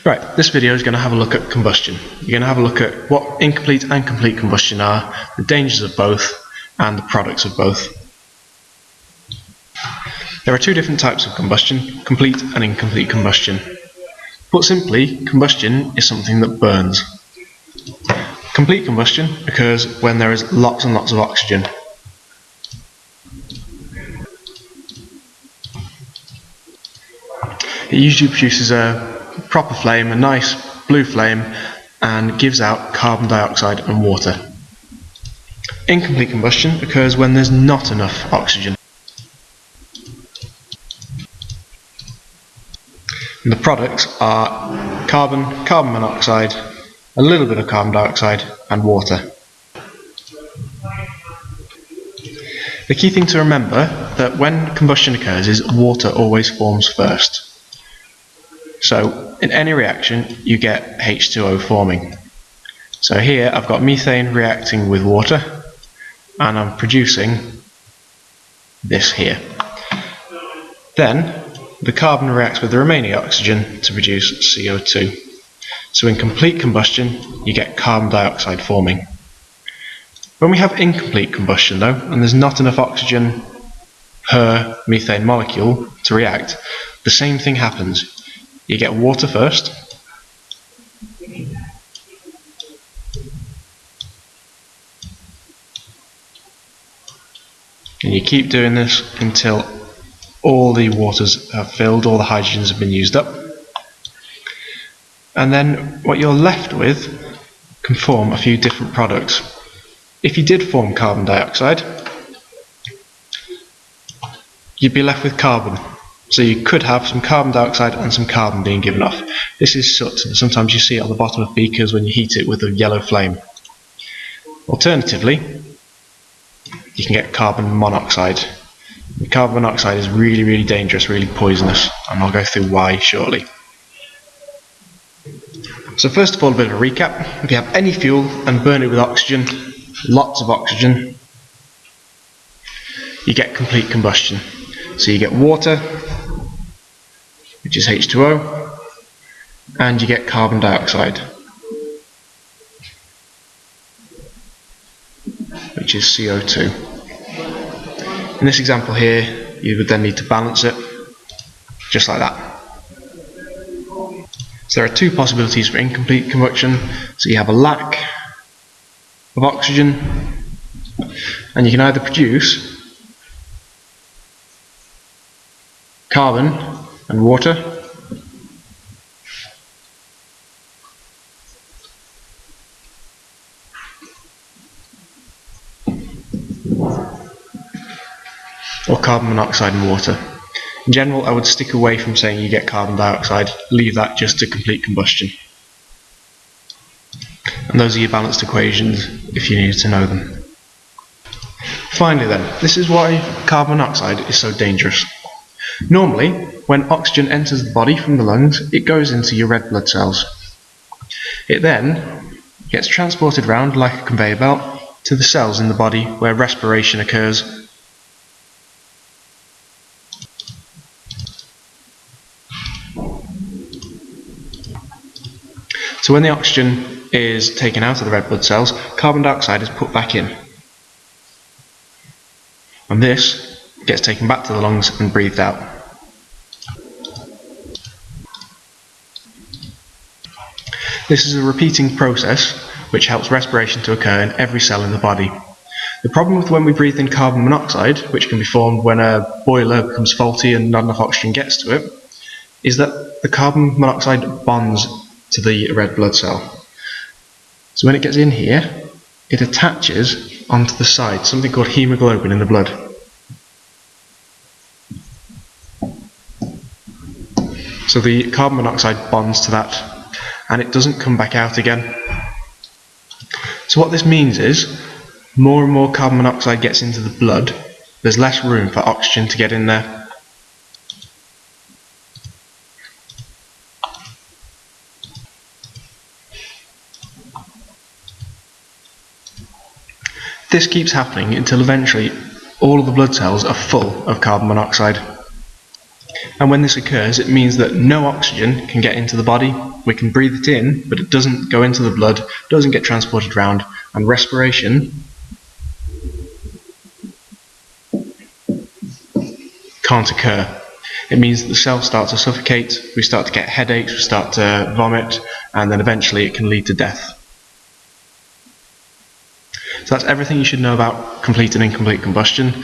Right, this video is going to have a look at combustion. You're going to have a look at what incomplete and complete combustion are, the dangers of both, and the products of both. There are two different types of combustion, complete and incomplete combustion. Put simply, combustion is something that burns. Complete combustion occurs when there is lots and lots of oxygen. It usually produces a proper flame, a nice blue flame, and gives out carbon dioxide and water. Incomplete combustion occurs when there's not enough oxygen. And the products are carbon, carbon monoxide, a little bit of carbon dioxide, and water. The key thing to remember that when combustion occurs is water always forms first. So in any reaction you get H2O forming. So here I've got methane reacting with water and I'm producing this here. Then the carbon reacts with the remaining oxygen to produce CO2. So in complete combustion you get carbon dioxide forming. When we have incomplete combustion though, and there's not enough oxygen per methane molecule to react, the same thing happens. You get water first, and you keep doing this until all the waters have filled, all the hydrogens have been used up, and then what you're left with can form a few different products. If you did form carbon dioxide, you'd be left with carbon. So you could have some carbon dioxide and some carbon being given off. This is soot, and sometimes you see it on the bottom of beakers when you heat it with a yellow flame. Alternatively, you can get carbon monoxide. The carbon monoxide is really, really dangerous, really poisonous, and I'll go through why shortly. So first of all, a bit of a recap. If you have any fuel and burn it with oxygen, lots of oxygen, you get complete combustion. So you get water, which is H2O, and you get carbon dioxide, which is CO2. In this example here, you would then need to balance it, just like that. So there are two possibilities for incomplete combustion. So you have a lack of oxygen, and you can either produce carbon and water, or carbon monoxide and water. In general, I would stick away from saying you get carbon dioxide, leave that just to complete combustion. And those are your balanced equations if you needed to know them. Finally then, this is why carbon monoxide is so dangerous. Normally, when oxygen enters the body from the lungs, it goes into your red blood cells. It then gets transported round like a conveyor belt to the cells in the body where respiration occurs. So when the oxygen is taken out of the red blood cells, carbon dioxide is put back in. And this gets taken back to the lungs and breathed out. This is a repeating process which helps respiration to occur in every cell in the body. The problem with when we breathe in carbon monoxide, which can be formed when a boiler becomes faulty and not enough oxygen gets to it, is that the carbon monoxide bonds to the red blood cell. So when it gets in here, it attaches onto the side, something called hemoglobin in the blood. So the carbon monoxide bonds to that, and it doesn't come back out again. So what this means is, more and more carbon monoxide gets into the blood, there's less room for oxygen to get in there. This keeps happening until eventually all of the blood cells are full of carbon monoxide. And when this occurs, it means that no oxygen can get into the body. We can breathe it in, but it doesn't go into the blood, doesn't get transported around, and respiration can't occur. It means that the cells start to suffocate, we start to get headaches, we start to vomit, and then eventually it can lead to death. So that's everything you should know about complete and incomplete combustion.